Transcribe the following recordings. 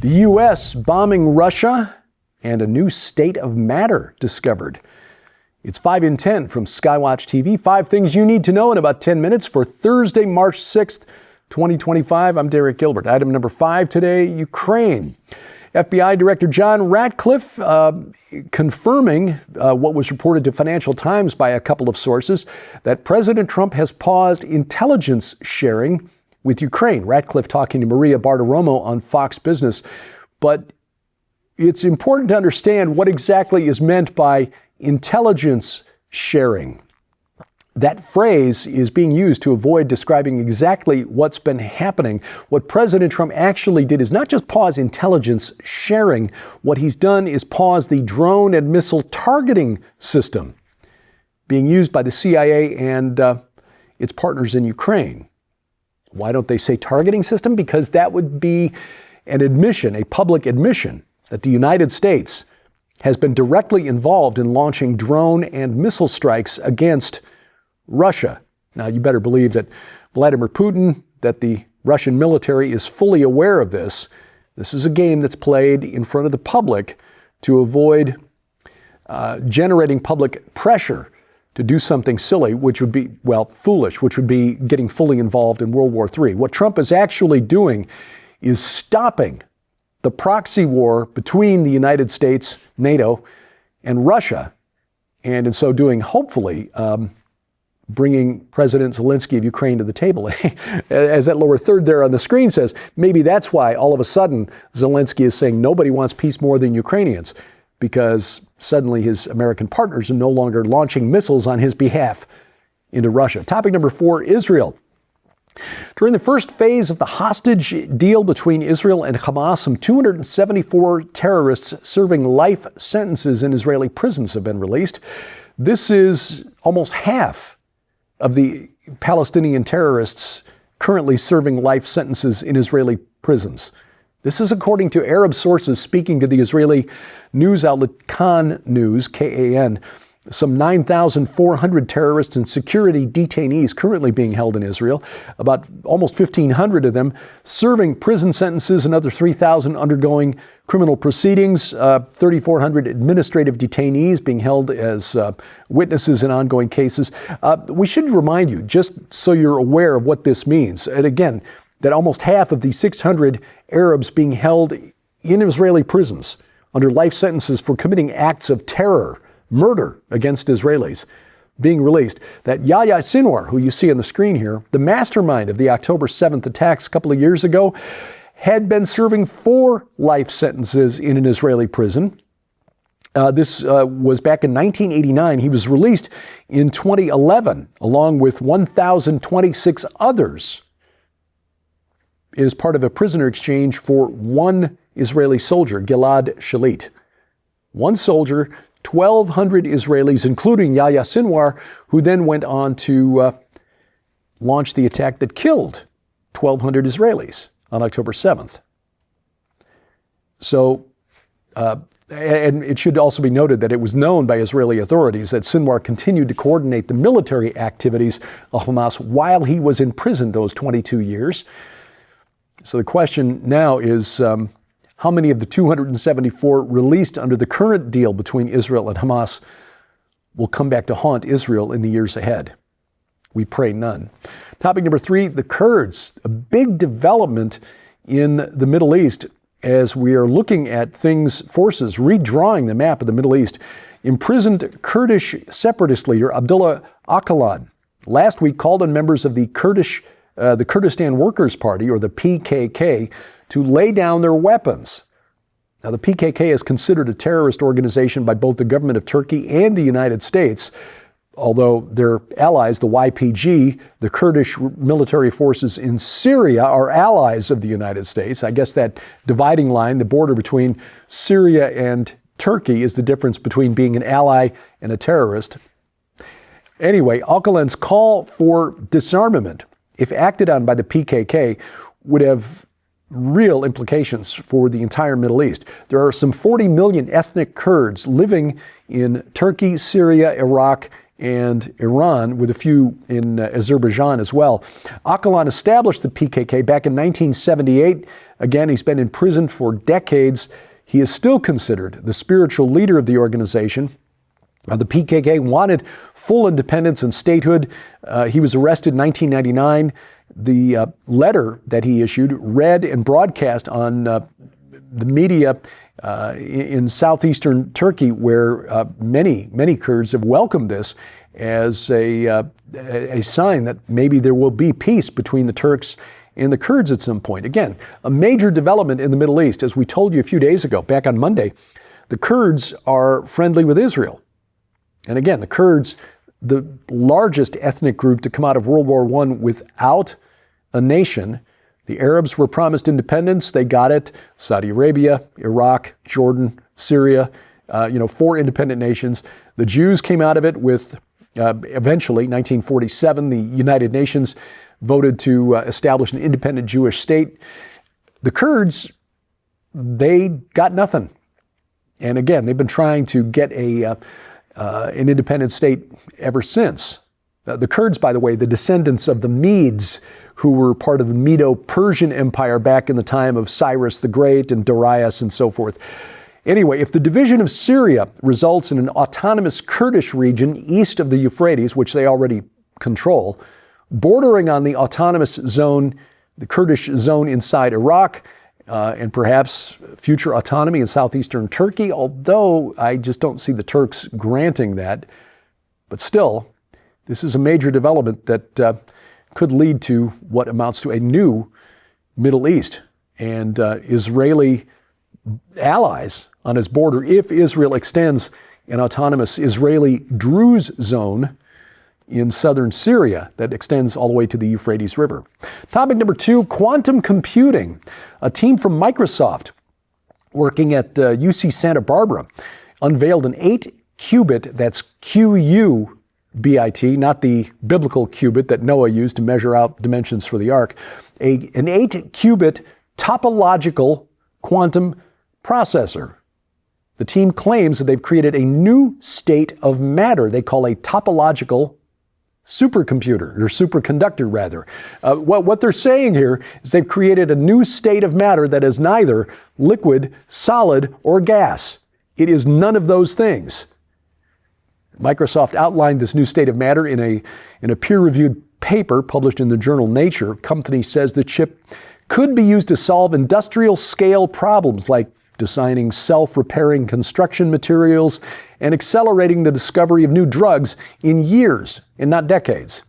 The U.S. bombing Russia, and a new state of matter discovered. It's 5 in 10 from Skywatch TV. 5 things you need to know in about 10 minutes for Thursday, March 6th, 2025. I'm Derek Gilbert. Item number 5 today, Ukraine. FBI Director John Ratcliffe confirming what was reported to Financial Times by a couple of sources, that President Trump has paused intelligence sharing with Ukraine. Ratcliffe talking to Maria Bartiromo on Fox Business. But it's important to understand what exactly is meant by intelligence sharing. That phrase is being used to avoid describing exactly what's been happening. What President Trump actually did is not just pause intelligence sharing. What he's done is pause the drone and missile targeting system being used by the CIA and its partners in Ukraine. Why don't they say targeting system? Because that would be an admission, a public admission, that the United States has been directly involved in launching drone and missile strikes against Russia. Now, you better believe that Vladimir Putin, that the Russian military is fully aware of this. This is a game that's played in front of the public to avoid generating public pressure to do something silly, which would be, well, foolish, which would be getting fully involved in World War III. What Trump is actually doing is stopping the proxy war between the United States, NATO, and Russia, and in so doing, hopefully, bringing President Zelensky of Ukraine to the table. As that lower third there on the screen says, maybe that's why all of a sudden Zelensky is saying nobody wants peace more than Ukrainians, because suddenly his American partners are no longer launching missiles on his behalf into Russia. Topic number 4, Israel. During the first phase of the hostage deal between Israel and Hamas, some 274 terrorists serving life sentences in Israeli prisons have been released. This is almost half of the Palestinian terrorists currently serving life sentences in Israeli prisons. This is according to Arab sources speaking to the Israeli news outlet Kan News, K-A-N. Some 9,400 terrorists and security detainees currently being held in Israel, about almost 1,500 of them serving prison sentences, another 3,000 undergoing criminal proceedings, 3,400 administrative detainees being held as witnesses in ongoing cases. We should remind you, just so you're aware of what this means, and again, that almost half of the 600 Arabs being held in Israeli prisons under life sentences for committing acts of terror, murder against Israelis, being released. That Yahya Sinwar, who you see on the screen here, the mastermind of the October 7th attacks a couple of years ago, had been serving 4 life sentences in an Israeli prison. This was back in 1989. He was released in 2011, along with 1,026 others, as part of a prisoner exchange for one Israeli soldier, Gilad Shalit. One soldier, 1,200 Israelis, including Yahya Sinwar, who then went on to launch the attack that killed 1,200 Israelis on October 7th. So, and it should also be noted that it was known by Israeli authorities that Sinwar continued to coordinate the military activities of Hamas while he was in prison those 22 years. So the question now is, how many of the 274 released under the current deal between Israel and Hamas will come back to haunt Israel in the years ahead? We pray none. Topic number 3, the Kurds. A big development in the Middle East as we are looking at forces redrawing the map of the Middle East. Imprisoned Kurdish separatist leader Abdullah Öcalan last week called on members of the Kurdistan Workers' Party, or the PKK, to lay down their weapons. Now, the PKK is considered a terrorist organization by both the government of Turkey and the United States, although their allies, the YPG, the Kurdish military forces in Syria, are allies of the United States. I guess that dividing line, the border between Syria and Turkey, is the difference between being an ally and a terrorist. Anyway, Öcalan's call for disarmament, if acted on by the PKK, would have real implications for the entire Middle East. There are some 40 million ethnic Kurds living in Turkey, Syria, Iraq, and Iran, with a few in Azerbaijan as well. Öcalan established the PKK back in 1978. Again, he's been in prison for decades. He is still considered the spiritual leader of the organization. The PKK wanted full independence and statehood. He was arrested in 1999. The letter that he issued, read and broadcast on the media in southeastern Turkey, where many Kurds have welcomed this as a sign that maybe there will be peace between the Turks and the Kurds at some point. Again, a major development in the Middle East. As we told you a few days ago, back on Monday, the Kurds are friendly with Israel. And again, the Kurds, the largest ethnic group to come out of World War I without a nation. The Arabs were promised independence. They got it. Saudi Arabia, Iraq, Jordan, Syria, 4 independent nations. The Jews came out of it with, eventually, 1947, the United Nations voted to establish an independent Jewish state. The Kurds, they got nothing. And again, they've been trying to get an independent state ever since. The Kurds, by the way, the descendants of the Medes, who were part of the Medo-Persian Empire back in the time of Cyrus the Great and Darius and so forth. Anyway, if the division of Syria results in an autonomous Kurdish region east of the Euphrates, which they already control, bordering on the autonomous zone, the Kurdish zone inside Iraq, and perhaps future autonomy in southeastern Turkey, although I just don't see the Turks granting that. But still, this is a major development that could lead to what amounts to a new Middle East and Israeli allies on its border if Israel extends an autonomous Israeli Druze zone in southern Syria that extends all the way to the Euphrates River. Topic number 2, quantum computing. A team from Microsoft working at UC Santa Barbara unveiled an 8-qubit, that's Q-U-B-I-T, not the biblical qubit that Noah used to measure out dimensions for the ark, an 8-qubit topological quantum processor. The team claims that they've created a new state of matter they call a topological supercomputer, or superconductor rather. What they're saying here is they've created a new state of matter that is neither liquid, solid, or gas. It is none of those things. Microsoft outlined this new state of matter in a peer-reviewed paper published in the journal Nature. Company says the chip could be used to solve industrial-scale problems like designing self-repairing construction materials and accelerating the discovery of new drugs in years and not decades.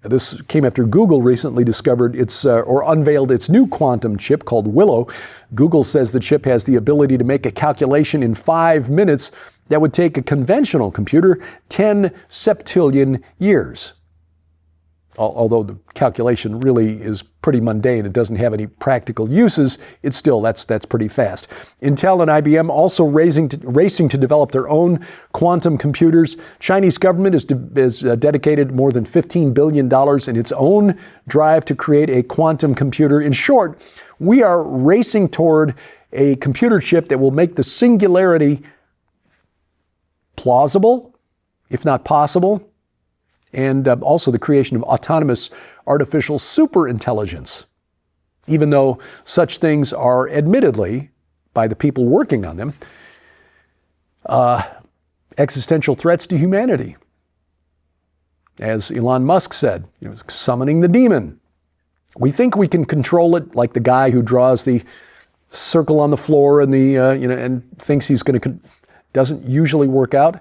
This came after Google recently discovered unveiled its new quantum chip called Willow. Google says the chip has the ability to make a calculation in 5 minutes that would take a conventional computer 10 septillion years. Although the calculation really is pretty mundane, it doesn't have any practical uses, it's still, that's pretty fast. Intel and IBM also racing to develop their own quantum computers. Chinese government is dedicated more than $15 billion in its own drive to create a quantum computer. In short, we are racing toward a computer chip that will make the singularity plausible, if not possible, and also the creation of autonomous artificial superintelligence, even though such things are admittedly, by the people working on them, existential threats to humanity. As Elon Musk said, summoning the demon. We think we can control it, like the guy who draws the circle on the floor and and thinks he's going to, doesn't usually work out.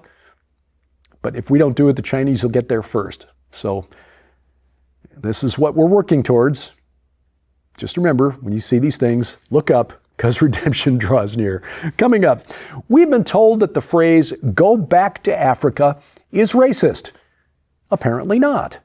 But if we don't do it, the Chinese will get there first. So this is what we're working towards. Just remember, when you see these things, look up, because redemption draws near. Coming up, we've been told that the phrase, "go back to Africa," is racist. Apparently not.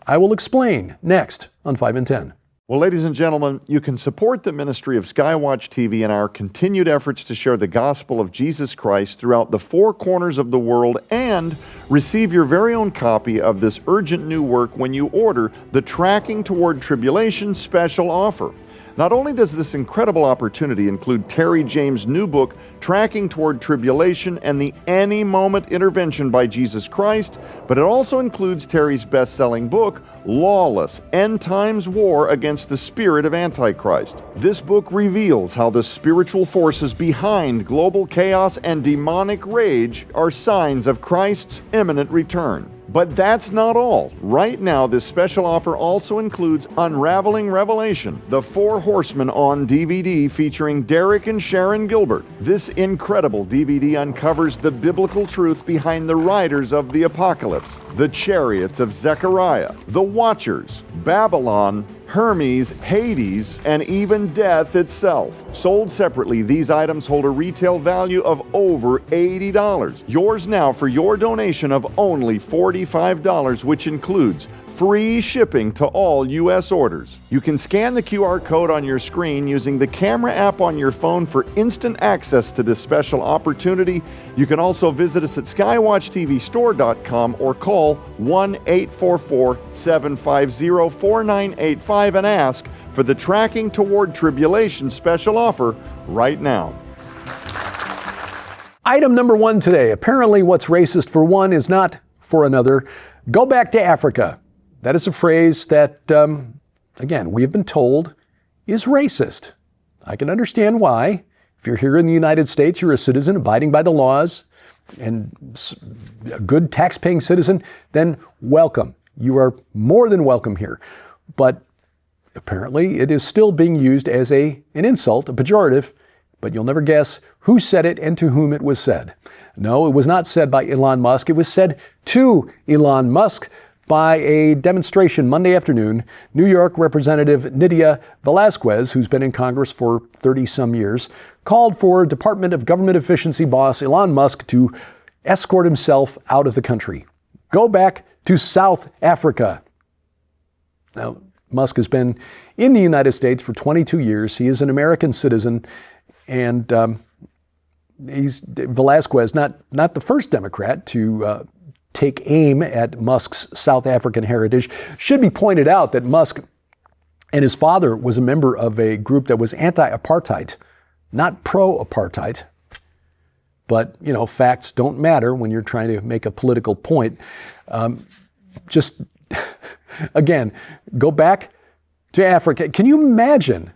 I will explain next on 5 in 10. Well, ladies and gentlemen, you can support the ministry of Skywatch TV and our continued efforts to share the gospel of Jesus Christ throughout the 4 corners of the world and receive your very own copy of this urgent new work when you order the Tracking Toward Tribulation special offer. Not only does this incredible opportunity include Terry James' new book, Tracking Toward Tribulation and the Any Moment Intervention by Jesus Christ, but it also includes Terry's best-selling book, Lawless, End Times War Against the Spirit of Antichrist. This book reveals how the spiritual forces behind global chaos and demonic rage are signs of Christ's imminent return. But that's not all. Right now, this special offer also includes Unraveling Revelation, the Four Horsemen on DVD featuring Derek and Sharon Gilbert. This incredible DVD uncovers the biblical truth behind the riders of the apocalypse, the chariots of Zechariah, the Watchers, Babylon, Hermes, Hades, and even death itself. Sold separately, these items hold a retail value of over $80. Yours now for your donation of only $45, which includes free shipping to all U.S. orders. You can scan the QR code on your screen using the camera app on your phone for instant access to this special opportunity. You can also visit us at skywatchtvstore.com or call 1-844-750-4985 and ask for the Tracking Toward Tribulation special offer right now. Item number one today. Apparently what's racist for one is not for another. Go back to Africa. That is a phrase that, again, we have been told is racist. I can understand why. If you're here in the United States, you're a citizen abiding by the laws and a good tax-paying citizen, then welcome. You are more than welcome here. But apparently it is still being used as an insult, a pejorative, but you'll never guess who said it and to whom it was said. No, it was not said by Elon Musk. It was said to Elon Musk by a demonstration Monday afternoon. New York Representative Nydia Velázquez, who's been in Congress for 30-some years, called for Department of Government Efficiency boss Elon Musk to escort himself out of the country. Go back to South Africa. Now, Musk has been in the United States for 22 years. He is an American citizen, and he's Velázquez, not the first Democrat to take aim at Musk's South African heritage. Should be pointed out that Musk and his father was a member of a group that was anti-apartheid, not pro-apartheid. But, you know, facts don't matter when you're trying to make a political point. Just, again, go back to Africa. Can you imagine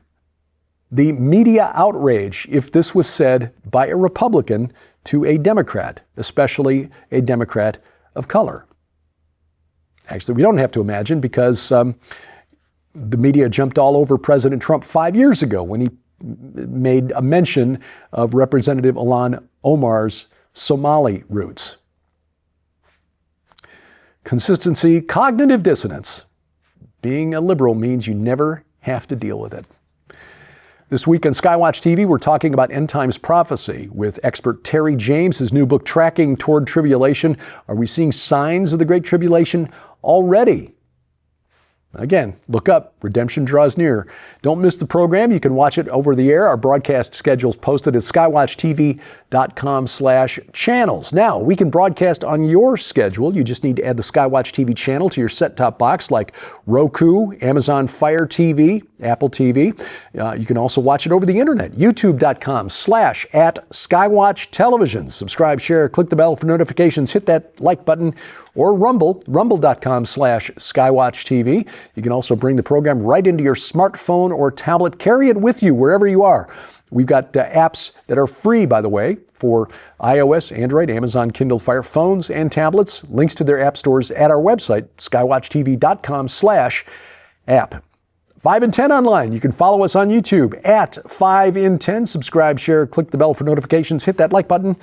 the media outrage if this was said by a Republican to a Democrat, especially a Democrat of color? Actually, we don't have to imagine, because the media jumped all over President Trump 5 years ago when he made a mention of Representative Ilhan Omar's Somali roots. Consistency, cognitive dissonance. Being a liberal means you never have to deal with it. This week on Skywatch TV, we're talking about end times prophecy with expert Terry James, his new book, Tracking Toward Tribulation. Are we seeing signs of the Great Tribulation already? Again, look up. Redemption draws near. Don't miss the program. You can watch it over the air. Our broadcast schedule is posted at skywatchtv.com/channels. Now, we can broadcast on your schedule. You just need to add the Skywatch TV channel to your set-top box, like Roku, Amazon Fire TV, Apple TV. You can also watch it over the internet, youtube.com/@Skywatch Television. Subscribe, share, click the bell for notifications, hit that like button, or rumble.com/Skywatch TV. You can also bring the program right into your smartphone or tablet. Carry it with you wherever you are. We've got apps that are free, by the way, for iOS, Android, Amazon Kindle Fire phones and tablets. Links to their app stores at our website, skywatchtv.com/app. 5 in 10 online. You can follow us on YouTube at 5 in 10. Subscribe, share, click the bell for notifications, hit that like button,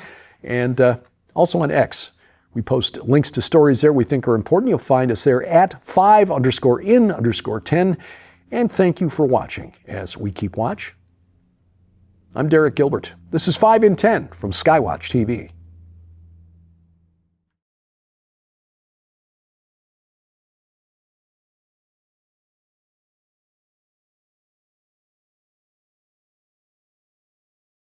and also on X. We post links to stories there we think are important. You'll find us there at 5_in_10. And thank you for watching as we keep watch. I'm Derek Gilbert. This is 5 in 10 from Skywatch TV.